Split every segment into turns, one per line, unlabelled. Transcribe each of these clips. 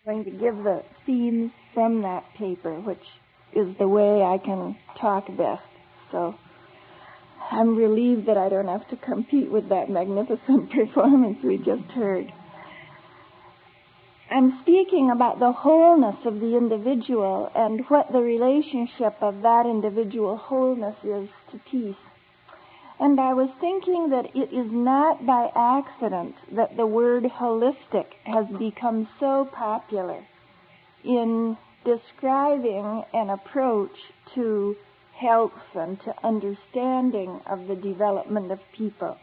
going to give the themes from that paper, which is the way I can talk best. So I'm relieved that I don't have to compete with that magnificent performance we just heard. I'm speaking about the wholeness of the individual and what the relationship of that individual wholeness is to peace. And I was thinking that it is not by accident that the word holistic has become so popular in describing an approach to health and to understanding of the development of people.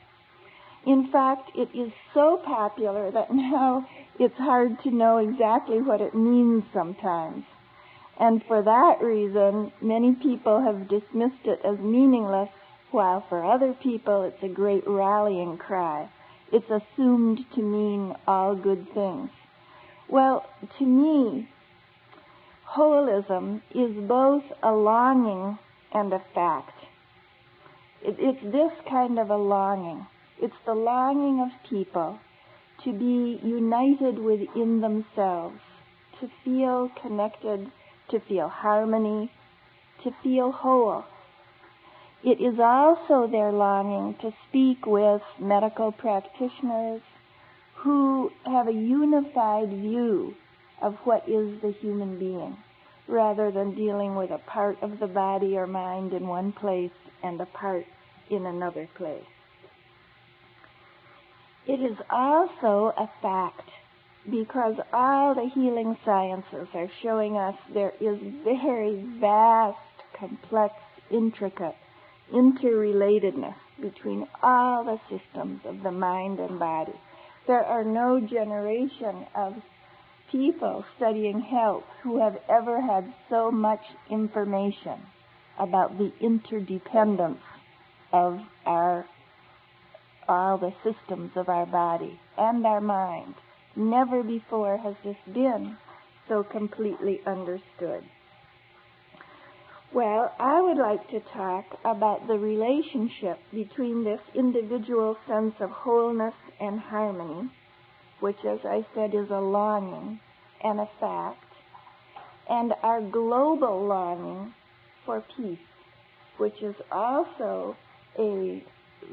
In fact, it is so popular that now it's hard to know exactly what it means sometimes. And for that reason, many people have dismissed it as meaningless, while for other people it's a great rallying cry. It's assumed to mean all good things. Well, to me, holism is both a longing and a fact. It's this kind of a longing. It's the longing of people to be united within themselves, to feel connected, to feel harmony, to feel whole. It is also their longing to speak with medical practitioners who have a unified view of what is the human being, rather than dealing with a part of the body or mind in one place and a part in another place. It is also a fact, because all the healing sciences are showing us there is very vast, complex, intricate interrelatedness between all the systems of the mind and body. There are no generation of people studying health who have ever had so much information about the interdependence of all the systems of our body and our mind. Never before has this been so completely understood. Well, I would like to talk about the relationship between this individual sense of wholeness and harmony, which, as I said, is a longing and a fact, and our global longing for peace, which is also a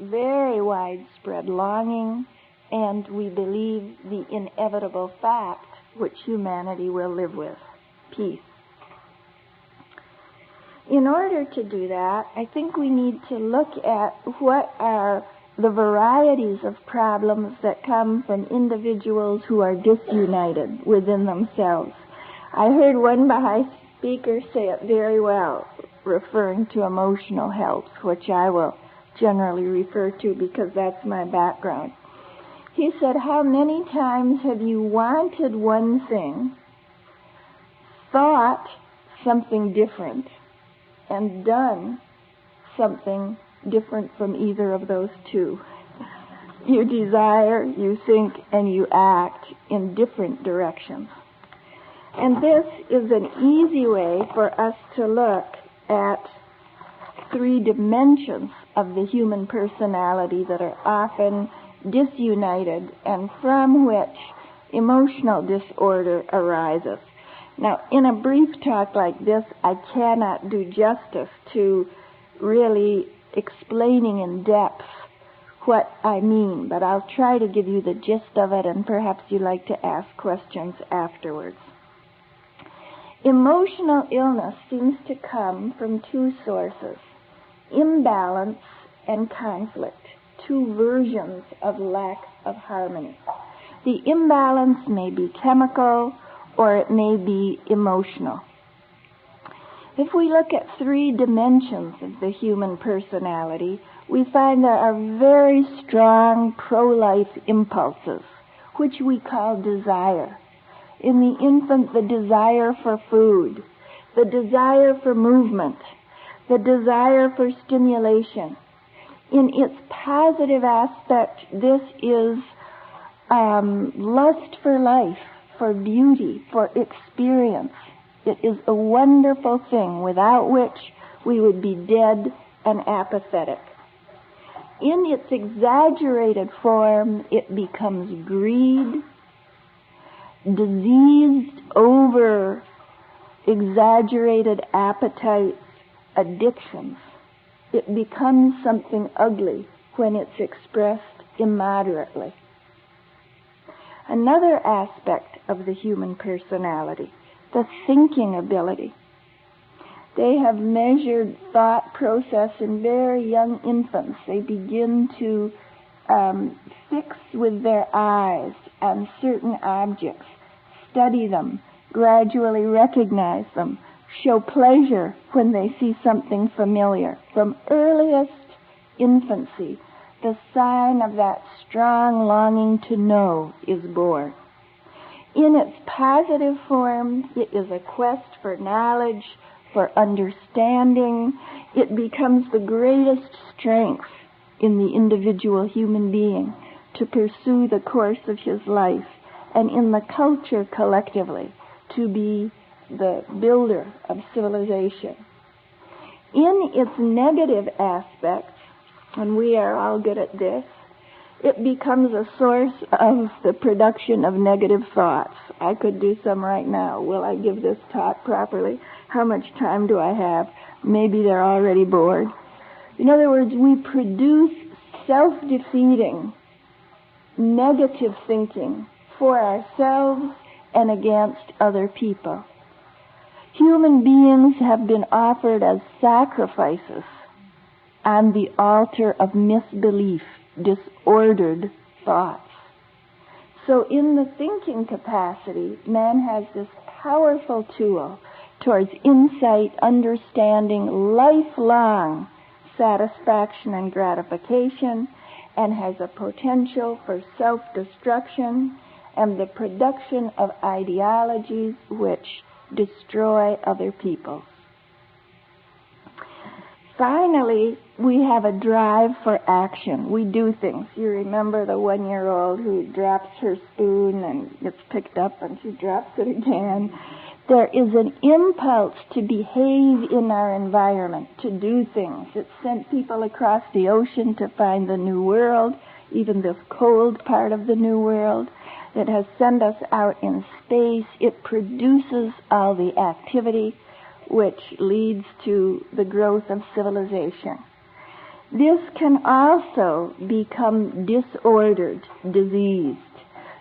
very widespread longing, and we believe the inevitable fact which humanity will live with, peace. In order to do that, I think we need to look at what are the varieties of problems that come from individuals who are disunited within themselves. I heard one Baha'i speaker say it very well, referring to emotional health, which I will generally refer to because that's my background. He said, how many times have you wanted one thing, thought something different, and done something different from either of those two? You desire, you think, and you act in different directions. And this is an easy way for us to look at three dimensions of the human personality that are often disunited and from which emotional disorder arises. Now, in a brief talk like this, I cannot do justice to really explaining in depth what I mean, but I'll try to give you the gist of it, and perhaps you'd like to ask questions afterwards. Emotional illness seems to come from two sources: imbalance and conflict, two versions of lack of harmony. The imbalance may be chemical, or it may be emotional. If we look at three dimensions of the human personality, we find there are very strong pro-life impulses, which we call desire. In the infant, the desire for food, the desire for movement, the desire for stimulation. In its positive aspect, this is lust for life, for beauty, for experience. It is a wonderful thing without which we would be dead and apathetic. In its exaggerated form, it becomes greed, diseased over exaggerated appetites, addictions. It becomes something ugly when it's expressed immoderately. Another aspect of the human personality, the thinking ability. They have measured thought process in very young infants. They begin to fix with their eyes on certain objects, study them, gradually recognize them, show pleasure when they see something familiar. From earliest infancy, the sign of that strong longing to know is born. In its positive form, it is a quest for knowledge, for understanding. It becomes the greatest strength in the individual human being to pursue the course of his life, and in the culture collectively to be the builder of civilization. In its negative aspects, and we are all good at this, it becomes a source of the production of negative thoughts. I could do some right now. Will I give this talk properly? How much time do I have? Maybe they're already bored. In other words, we produce self-defeating, negative thinking for ourselves and against other people. Human beings have been offered as sacrifices on the altar of misbelief, disordered thoughts. So in the thinking capacity, man has this powerful tool towards insight, understanding, lifelong satisfaction and gratification, and has a potential for self-destruction and the production of ideologies which destroy other people. Finally, we have a drive for action. We do things. You remember the 1-year-old who drops her spoon and gets picked up and she drops it again. There is an impulse to behave in our environment, to do things. It sent people across the ocean to find the New World, even this cold part of the New World. It has sent us out in space. It produces all the activity which leads to the growth of civilization. This can also become disordered, diseased.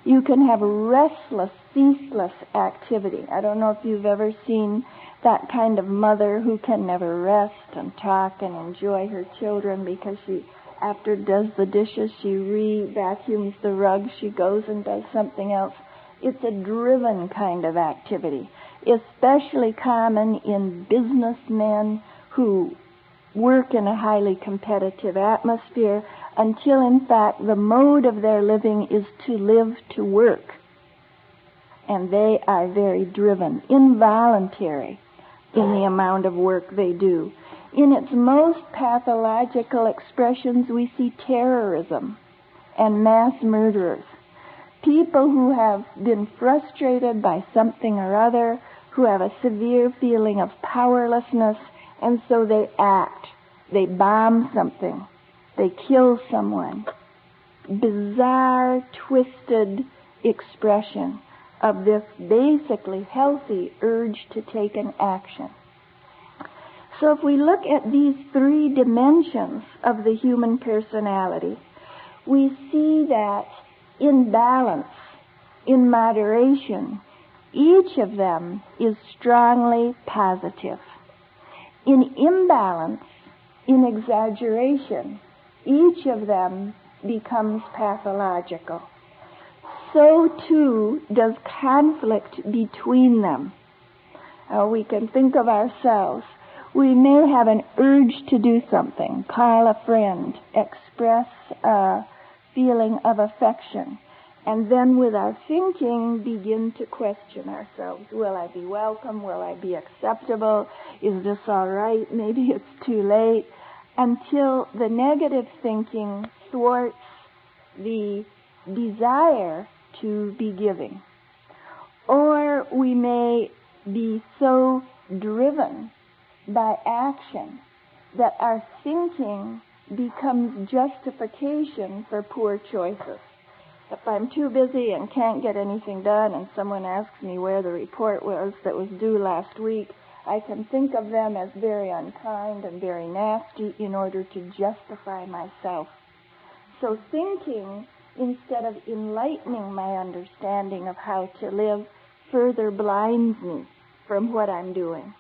You can have restless, ceaseless activity. I don't know if you've ever seen that kind of mother who can never rest and talk and enjoy her children because she, after does the dishes, she re-vacuums the rug, she goes and does something else. It's a driven kind of activity, especially common in businessmen who work in a highly competitive atmosphere until, in fact, the mode of their living is to live to work. And they are very driven, involuntary in the amount of work they do. In its most pathological expressions, we see terrorism and mass murderers. People who have been frustrated by something or other, who have a severe feeling of powerlessness, and so they act. They bomb something. They kill someone. Bizarre, twisted expression of this basically healthy urge to take an action. So if we look at these three dimensions of the human personality, we see that in balance, in moderation, each of them is strongly positive. In imbalance, in exaggeration, each of them becomes pathological. So too does conflict between them. We can think of ourselves. We may have an urge to do something, call a friend, express a feeling of affection, and then with our thinking begin to question ourselves. Will I be welcome? Will I be acceptable? Is this all right? Maybe it's too late. Until the negative thinking thwarts the desire to be giving. Or we may be so driven by action that our thinking becomes justification for poor choices. If I'm too busy and can't get anything done and someone asks me where the report was that was due last week, I can think of them as very unkind and very nasty in order to justify myself. So thinking, instead of enlightening my understanding of how to live, further blinds me from what I'm doing.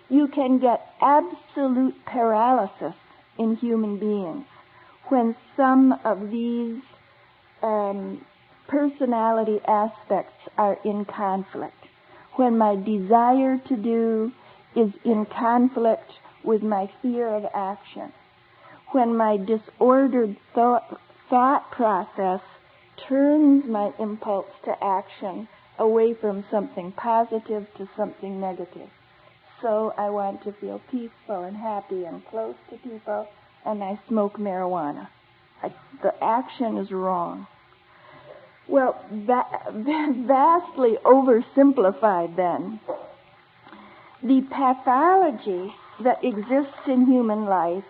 You can get absolute paralysis in human beings when some of these personality aspects are in conflict. When my desire to do is in conflict with my fear of action. When my disordered thought process turns my impulse to action away from something positive to something negative. So I want to feel peaceful and happy and close to people, and I smoke marijuana. The action is wrong. Well, vastly oversimplified then, the pathology that exists in human life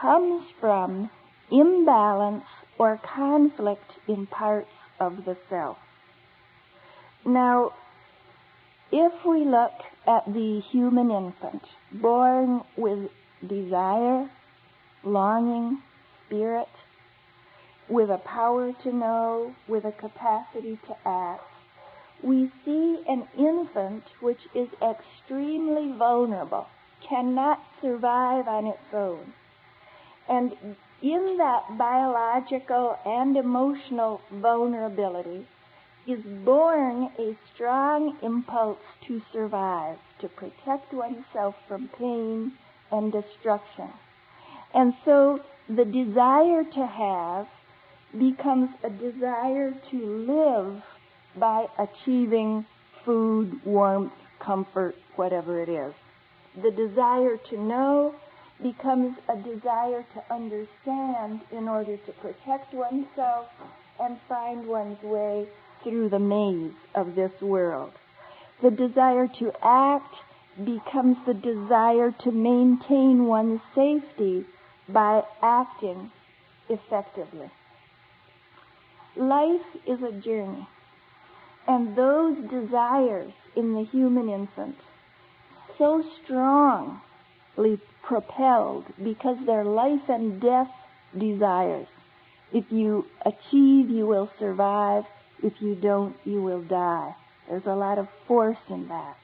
comes from imbalance or conflict in parts of the self. Now, if we look at the human infant, born with desire, longing, spirit, with a power to know, with a capacity to act, we see an infant which is extremely vulnerable, cannot survive on its own. And in that biological and emotional vulnerability is born a strong impulse to survive, to protect oneself from pain and destruction. And so the desire to have becomes a desire to live by achieving food, warmth, comfort, whatever it is. The desire to know becomes a desire to understand in order to protect oneself and find one's way through the maze of this world. The desire to act becomes the desire to maintain one's safety by acting effectively. Life is a journey, and those desires in the human infant, so strongly propelled because they're life and death desires. If you achieve, you will survive. If you don't, you will die. There's a lot of force in that.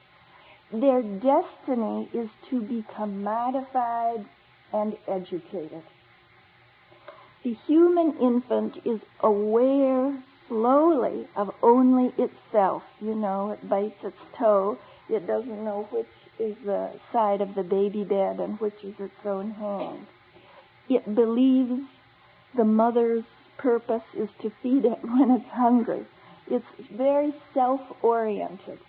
Their destiny is to become modified and educated. The human infant is aware slowly of only itself. You know, it bites its toe. It doesn't know which is the side of the baby bed and which is its own hand. It believes the mother's purpose is to feed it when it's hungry. It's very self-oriented.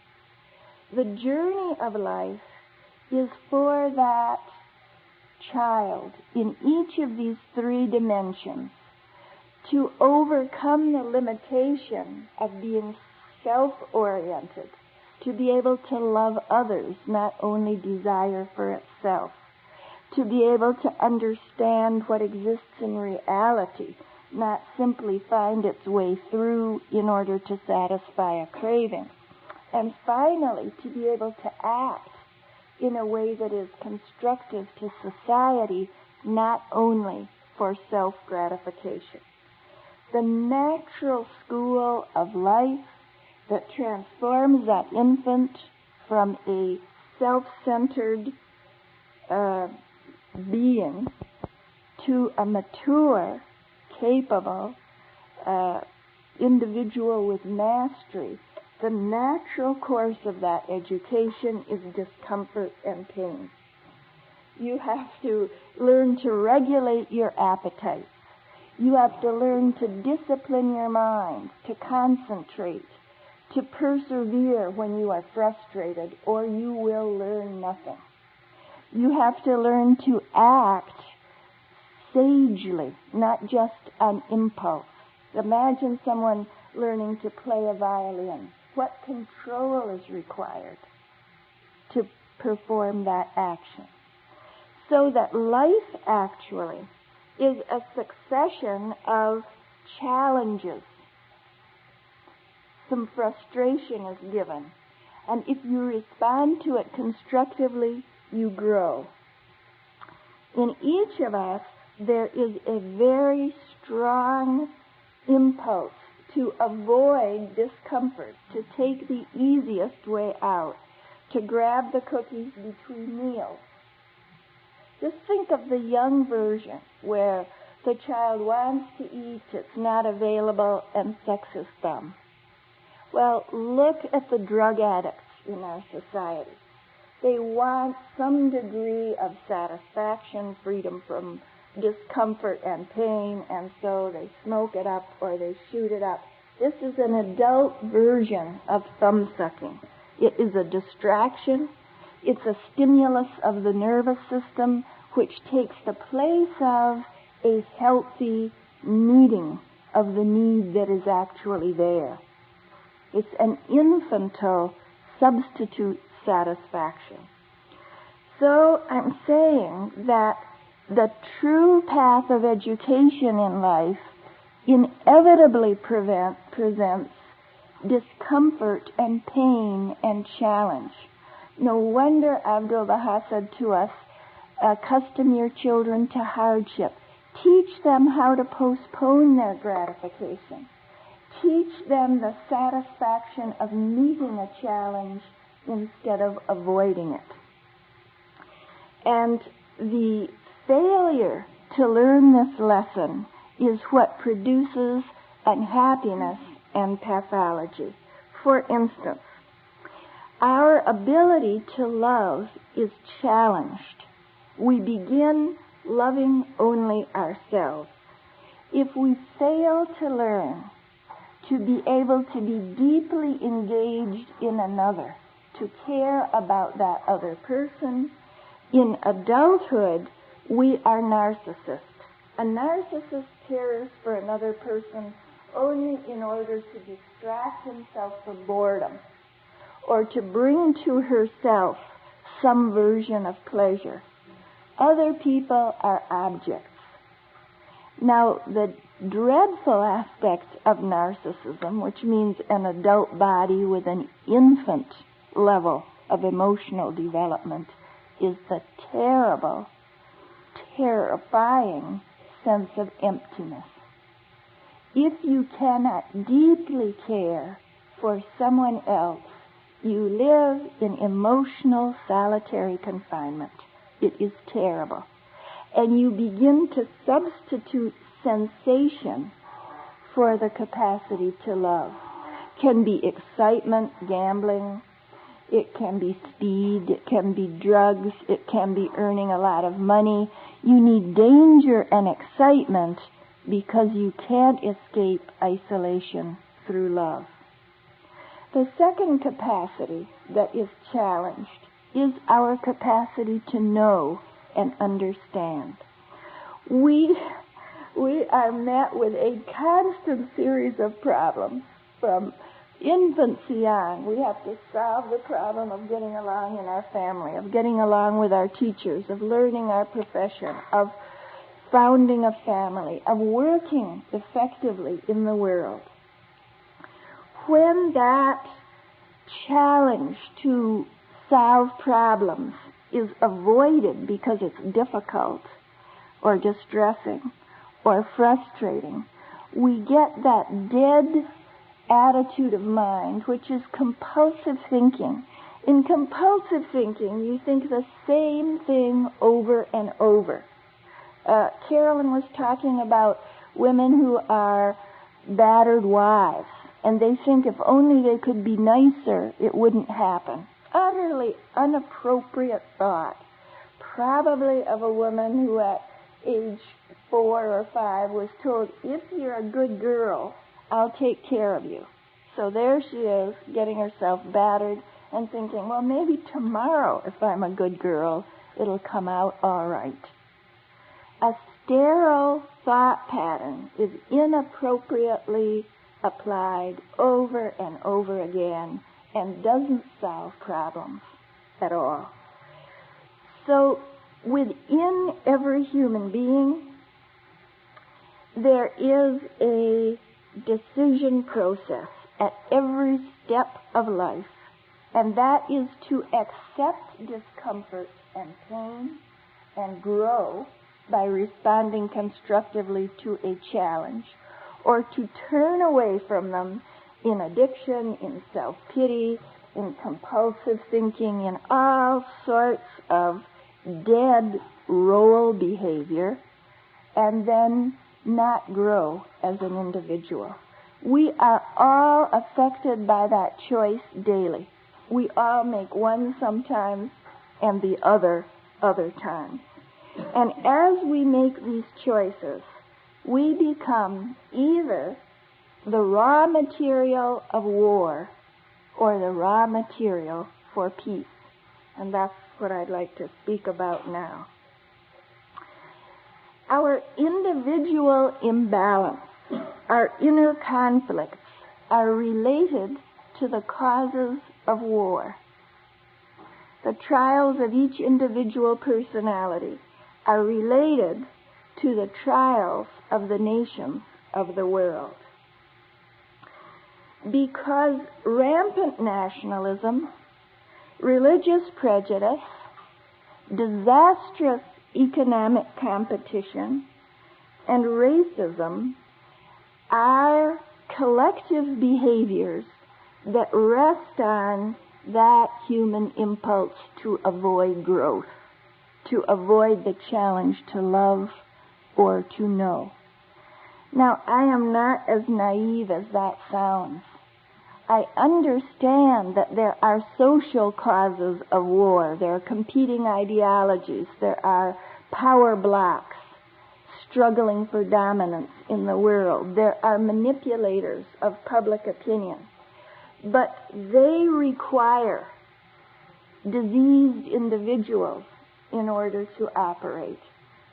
The journey of life is for that child in each of these three dimensions to overcome the limitation of being self-oriented, to be able to love others, not only desire for itself, to be able to understand what exists in reality, not simply find its way through in order to satisfy a craving, and finally to be able to act in a way that is constructive to society, not only for self-gratification. The natural school of life that transforms that infant from a self-centered being to a mature, capable individual with mastery, the natural course of that education is discomfort and pain. You have to learn to regulate your appetites. You have to learn to discipline your mind, to concentrate, to persevere when you are frustrated, or you will learn nothing. You have to learn to act sagely, not just on impulse. Imagine someone learning to play a violin. What control is required to perform that action? So that life actually is a succession of challenges some frustration is given. And if you respond to it constructively, you grow. In each of us, there is a very strong impulse to avoid discomfort, to take the easiest way out, to grab the cookies between meals. Just think of the young version where the child wants to eat, it's not available, and sex is thumb. Well, look at the drug addicts in our society. They want some degree of satisfaction, freedom from discomfort and pain, and so they smoke it up or they shoot it up. This is an adult version of thumb sucking. It is a distraction. It's a stimulus of the nervous system which takes the place of a healthy meeting of the need that is actually there. It's an infantile substitute satisfaction. So I'm saying that the true path of education in life inevitably presents discomfort and pain and challenge. No wonder Abdu'l-Baha said to us, accustom your children to hardship. Teach them how to postpone their gratification. Teach them the satisfaction of meeting a challenge instead of avoiding it. And the failure to learn this lesson is what produces unhappiness and pathology. For instance, our ability to love is challenged. We begin loving only ourselves. If we fail to learn to be able to be deeply engaged in another, to care about that other person, in adulthood, we are narcissists. A narcissist cares for another person only in order to distract himself from boredom or to bring to herself some version of pleasure. Other people are objects. Now, the dreadful aspect of narcissism, which means an adult body with an infant level of emotional development, is the terrible, terrifying sense of emptiness. If you cannot deeply care for someone else, you live in emotional solitary confinement. It is terrible. And you begin to substitute sensation for the capacity to love. It can be excitement, gambling. It can be speed. It can be drugs. It can be earning a lot of money. You need danger and excitement because you can't escape isolation through love. The second capacity that is challenged is our capacity to know and understand. We are met with a constant series of problems from infancy on. We have to solve the problem of getting along in our family, of getting along with our teachers, of learning our profession, of founding a family, of working effectively in the world. When that challenge to solve problems is avoided because it's difficult or distressing or frustrating, we get that dead attitude of mind, which is compulsive thinking. In compulsive thinking, you think the same thing over and over. Carolyn was talking about women who are battered wives, and they think if only they could be nicer, it wouldn't happen. Utterly inappropriate thought, probably of a woman who at age 4 or 5 was told, if you're a good girl, I'll take care of you. So there she is, getting herself battered and thinking, well, maybe tomorrow, if I'm a good girl, it'll come out all right. A sterile thought pattern is inappropriately applied over and over again and doesn't solve problems at all. So within every human being, there is a decision process, at every step of life, and that is to accept discomfort and pain and grow by responding constructively to a challenge, or to turn away from them in addiction, in self-pity, in compulsive thinking, in all sorts of dead role behavior, and then not grow as an individual. We are all affected by that choice daily. We all make one sometimes and the other times. And as we make these choices, we become either the raw material of war or the raw material for peace. And that's what I'd like to speak about now. Our individual imbalance, our inner conflicts, are related to the causes of war. The trials of each individual personality are related to the trials of the nations of the world. Because rampant nationalism, religious prejudice, disastrous economic competition, and racism are collective behaviors that rest on that human impulse to avoid growth, to avoid the challenge to love or to know. Now, I am not as naive as that sounds. I understand that there are social causes of war. There are competing ideologies. There are power blocks struggling for dominance in the world. There are manipulators of public opinion. But they require diseased individuals in order to operate.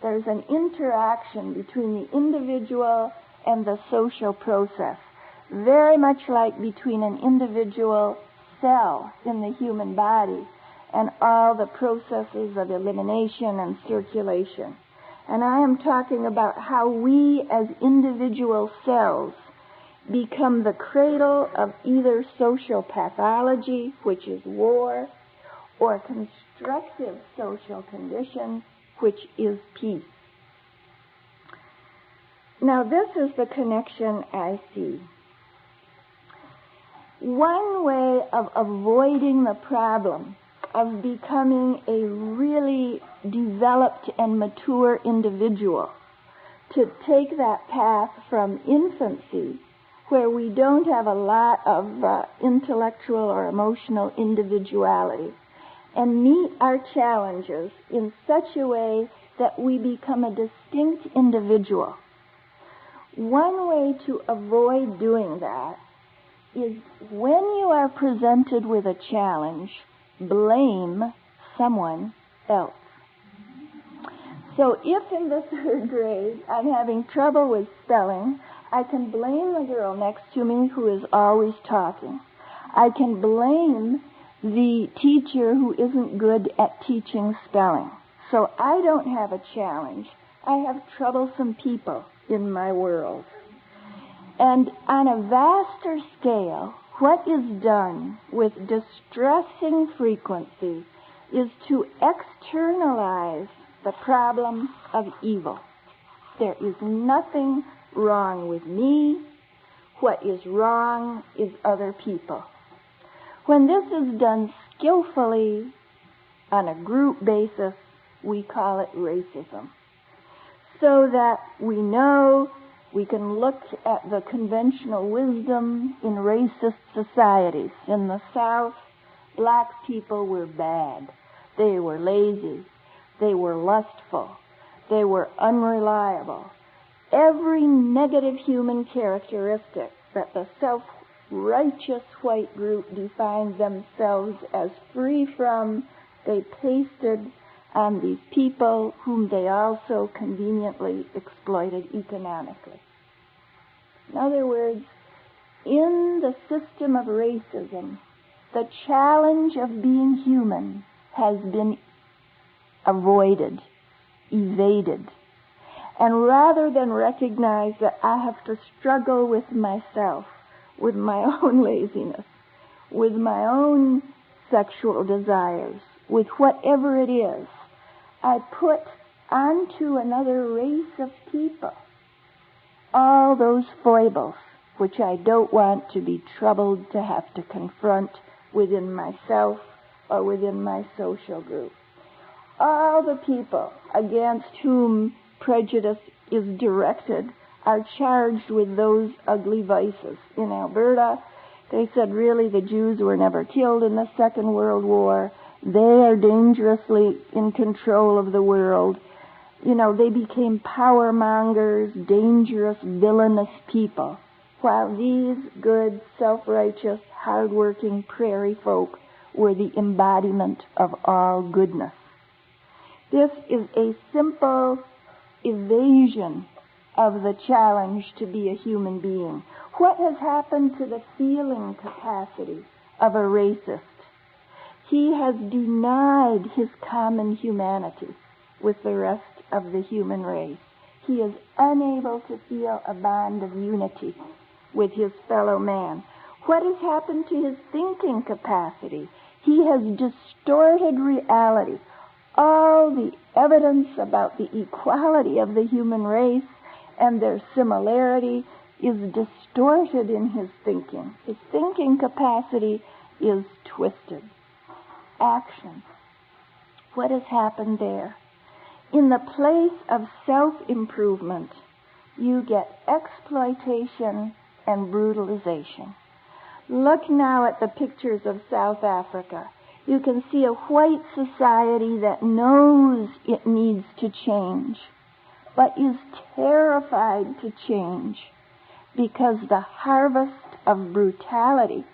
There's an interaction between the individual and the social process, very much like between an individual cell in the human body and all the processes of elimination and circulation. And I am talking about how we as individual cells become the cradle of either social pathology, which is war, or constructive social condition, which is peace. Now, this is the connection I see. One way of avoiding the problem of becoming a really developed and mature individual, to take that path from infancy, where we don't have a lot of intellectual or emotional individuality, and meet our challenges in such a way that we become a distinct individual. One way to avoid doing that is, when you are presented with a challenge, blame someone else. So if in the third grade I'm having trouble with spelling, I can blame the girl next to me who is always talking. I can blame the teacher who isn't good at teaching spelling. So I don't have a challenge. I have troublesome people in my world. And on a vaster scale, what is done with distressing frequency is to externalize the problem of evil. There is nothing wrong with me. What is wrong is other people. When this is done skillfully on a group basis, we call it racism. So that we know we can look at the conventional wisdom in racist societies. In the South, black people were bad. They were lazy. They were lustful. They were unreliable. Every negative human characteristic that the self-righteous white group defined themselves as free from, they pasted on these people whom they also conveniently exploited economically. In other words, in the system of racism, the challenge of being human has been avoided, evaded. And rather than recognize that I have to struggle with myself, with my own laziness, with my own sexual desires, with whatever it is, I put onto another race of people all those foibles which I don't want to be troubled to have to confront within myself or within my social group. All the people against whom prejudice is directed are charged with those ugly vices. In Alberta, they said really the Jews were never killed in the Second World War. They are dangerously in control of the world. You know, they became power mongers, dangerous, villainous people, while these good, self-righteous, hard-working prairie folk were the embodiment of all goodness. This is a simple evasion of the challenge to be a human being. What has happened to the feeling capacity of a racist? He has denied his common humanity with the rest of the human race. He is unable to feel a bond of unity with his fellow man. What has happened to his thinking capacity? He has distorted reality. All the evidence about the equality of the human race and their similarity is distorted in his thinking. His thinking capacity is twisted. Action. What has happened there? In the place of self-improvement, you get exploitation and brutalization. Look now at the pictures of South Africa. You can see a white society that knows it needs to change, but is terrified to change because the harvest of brutality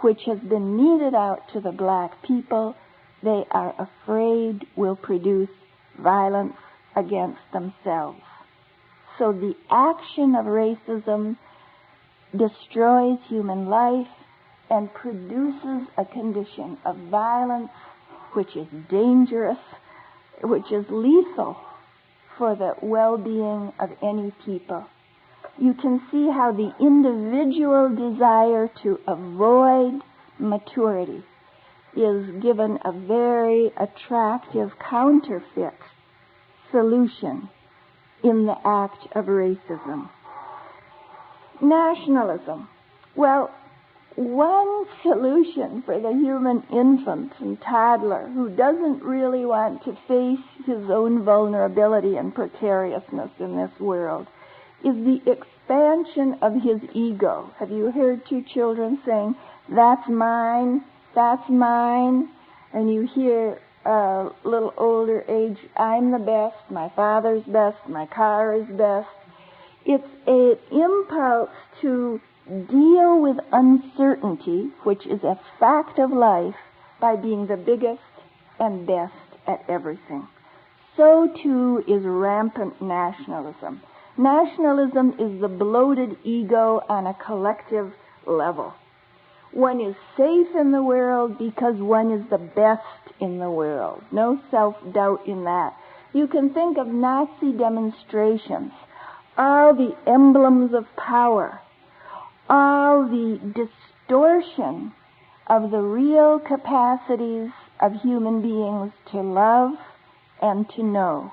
which has been meted out to the black people, they are afraid will produce violence against themselves. So the action of racism destroys human life and produces a condition of violence which is dangerous, which is lethal for the well-being of any people. You can see how the individual desire to avoid maturity is given a very attractive counterfeit solution in the act of racism. Nationalism. Well, one solution for the human infant and toddler who doesn't really want to face his own vulnerability and precariousness in this world is the expansion of his ego. Have you heard two children saying, "That's mine, that's mine"? And you hear a little older age, "I'm the best, my father's best, my car is best." It's an impulse to deal with uncertainty, which is a fact of life, by being the biggest and best at everything. So too is rampant nationalism. Nationalism is the bloated ego on a collective level. One is safe in the world because one is the best in the world. No self-doubt in that. You can think of Nazi demonstrations, all the emblems of power, all the distortion of the real capacities of human beings to love and to know.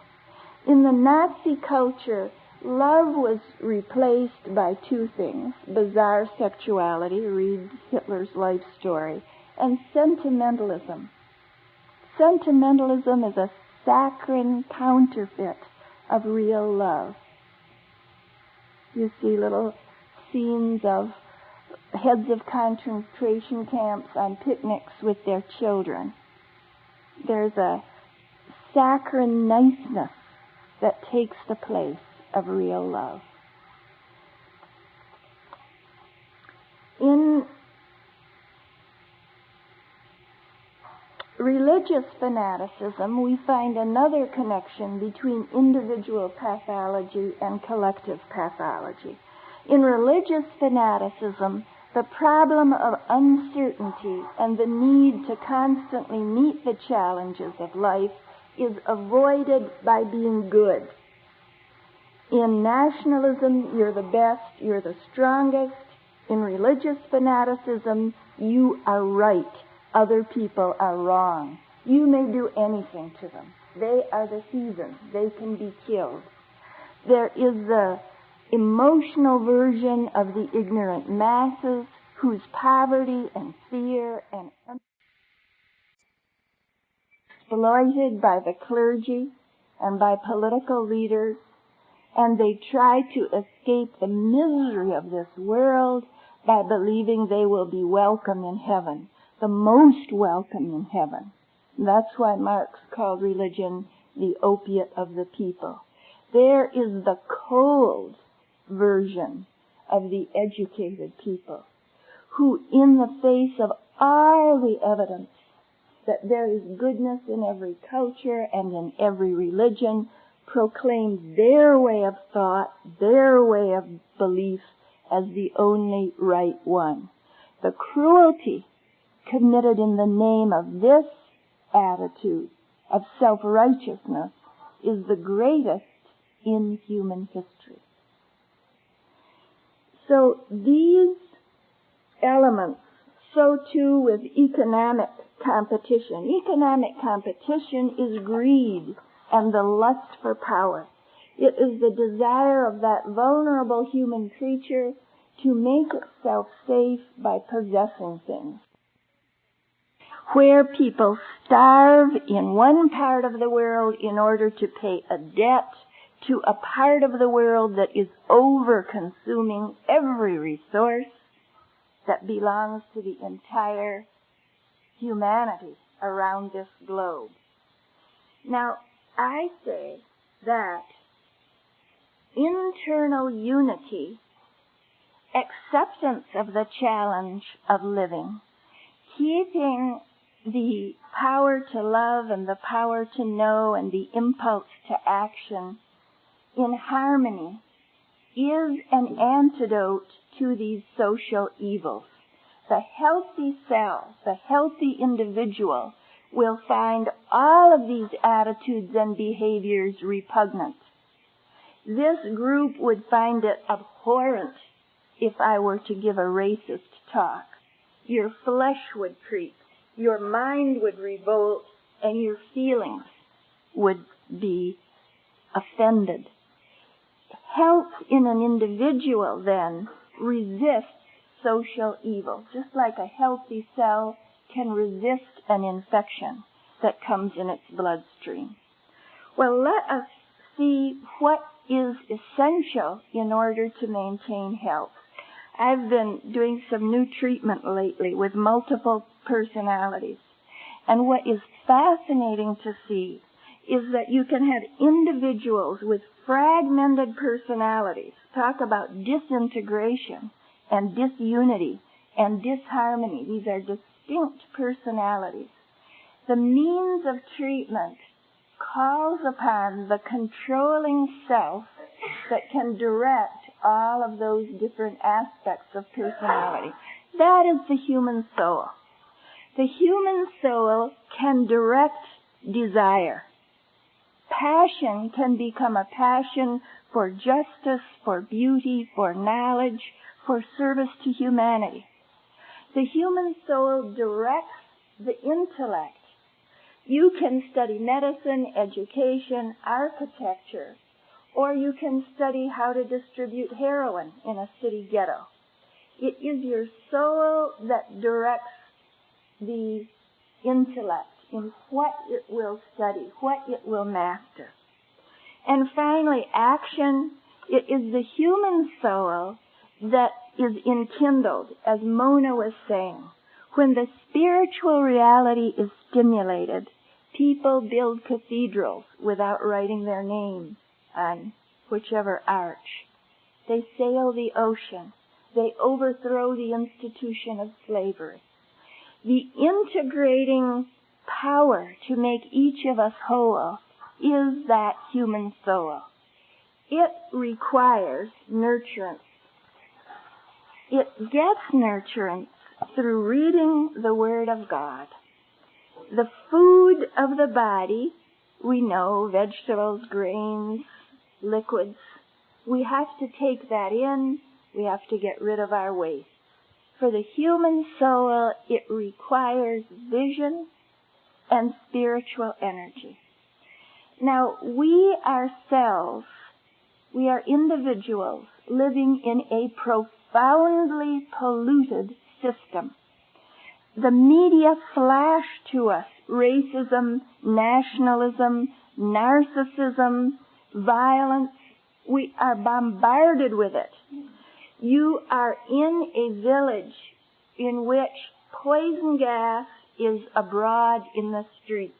In the Nazi culture, love was replaced by two things: bizarre sexuality, read Hitler's life story, and sentimentalism. Sentimentalism is a saccharine counterfeit of real love. You see little scenes of heads of concentration camps on picnics with their children. There's a saccharine niceness that takes the place of real love. In religious fanaticism, we find another connection between individual pathology and collective pathology. In religious fanaticism, the problem of uncertainty and the need to constantly meet the challenges of life is avoided by being good. In nationalism, you're the best, you're the strongest, In religious fanaticism, you are right, other people are wrong. You may do anything to them. They are the heathen. They can be killed. There is the emotional version of the ignorant masses whose poverty and fear and exploited by the clergy and by political leaders, and they try to escape the misery of this world by believing they will be welcome in heaven, the most welcome in heaven. That's why Marx called religion the opiate of the people. There is the cold version of the educated people who, in the face of all the evidence that there is goodness in every culture and in every religion, proclaim their way of thought, their way of belief as the only right one. The cruelty committed in the name of this attitude of self-righteousness is the greatest in human history. So these elements, so too with economic competition. Economic competition is greed and the lust for power. It is the desire of that vulnerable human creature to make itself safe by possessing things. Where people starve in one part of the world in order to pay a debt to a part of the world that is over-consuming every resource that belongs to the entire humanity around this globe. Now, I say that internal unity, acceptance of the challenge of living, keeping the power to love and the power to know and the impulse to action in harmony is an antidote to these social evils. The healthy self, the healthy individual, will find all of these attitudes and behaviors repugnant. This group would find it abhorrent if I were to give a racist talk. Your flesh would creep, your mind would revolt, and your feelings would be offended. Health in an individual, then, resists social evil, just like a healthy cell can resist an infection that comes in its bloodstream. Well, let us see what is essential in order to maintain health. I've been doing some new treatment lately with multiple personalities, and what is fascinating to see is that you can have individuals with fragmented personalities. Talk about disintegration and disunity and disharmony. These are distinct personalities. The means of treatment calls upon the controlling self that can direct all of those different aspects of personality. That is the human soul. The human soul can direct desire. Passion can become a passion for justice, for beauty, for knowledge, for service to humanity. The human soul directs the intellect. You can study medicine, education, architecture, or you can study how to distribute heroin in a city ghetto. It is your soul that directs the intellect in what it will study, what it will master. And finally, action. It is the human soul that is enkindled, as Mona was saying. When the spiritual reality is stimulated, people build cathedrals without writing their name on whichever arch. They sail the ocean. They overthrow the institution of slavery. The integrating power to make each of us whole is that human soul. It requires nurturance. It gets nurturance through reading the Word of God. The food of the body, we know, vegetables, grains, liquids. We have to take that in. We have to get rid of our waste. for the human soul, it requires vision and spiritual energy. Now, we ourselves, we are individuals living in a profoundly polluted system. The media flash to us racism, nationalism, narcissism, violence. We are bombarded with it. You are in a village in which poison gas is abroad in the streets.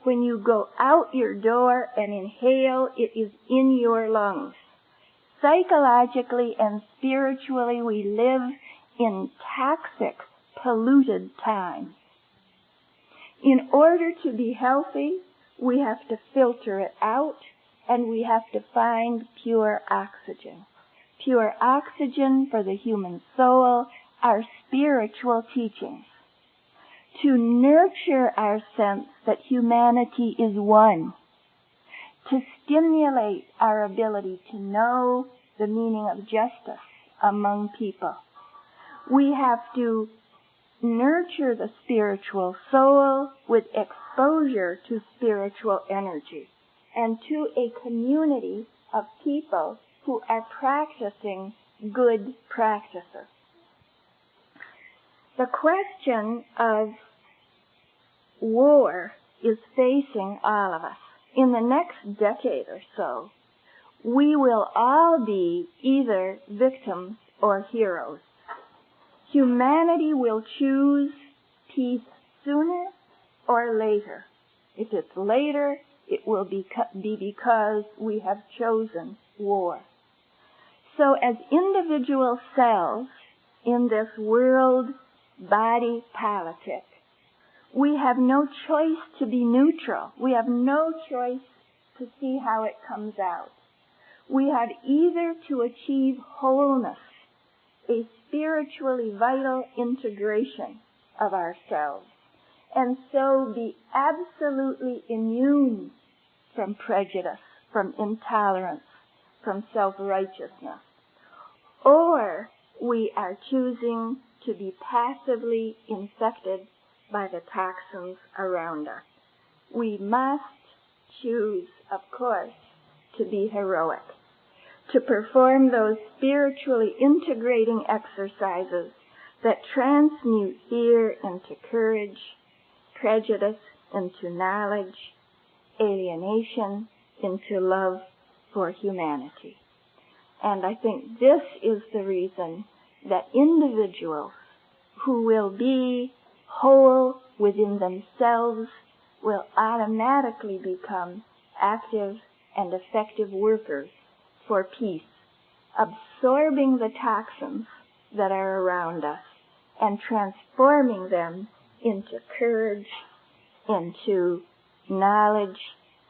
When you go out your door and inhale, it is in your lungs. Psychologically and spiritually, we live in toxic, polluted times. In order to be healthy, we have to filter it out, and we have to find pure oxygen. Pure oxygen for the human soul are spiritual teachings. To nurture our sense that humanity is one. To stimulate our ability to know the meaning of justice among people. We have to nurture the spiritual soul with exposure to spiritual energy and to a community of people who are practicing good practices. The question of war is facing all of us. In the next decade or so, we will all be either victims or heroes. Humanity will choose peace sooner or later. If it's later, it will be because we have chosen war. So as individual cells in this world body politic, we have no choice to be neutral. We have no choice to see how it comes out. We have either to achieve wholeness, a spiritually vital integration of ourselves, and so be absolutely immune from prejudice, from intolerance, from self-righteousness. Or we are choosing to be passively infected by the toxins around us. We must choose, of course, to be heroic, to perform those spiritually integrating exercises that transmute fear into courage, prejudice into knowledge, alienation into love for humanity. And I think this is the reason that individuals who will be whole within themselves will automatically become active and effective workers for peace, absorbing the toxins that are around us and transforming them into courage, into knowledge,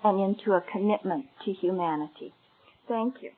and into a commitment to humanity. Thank you.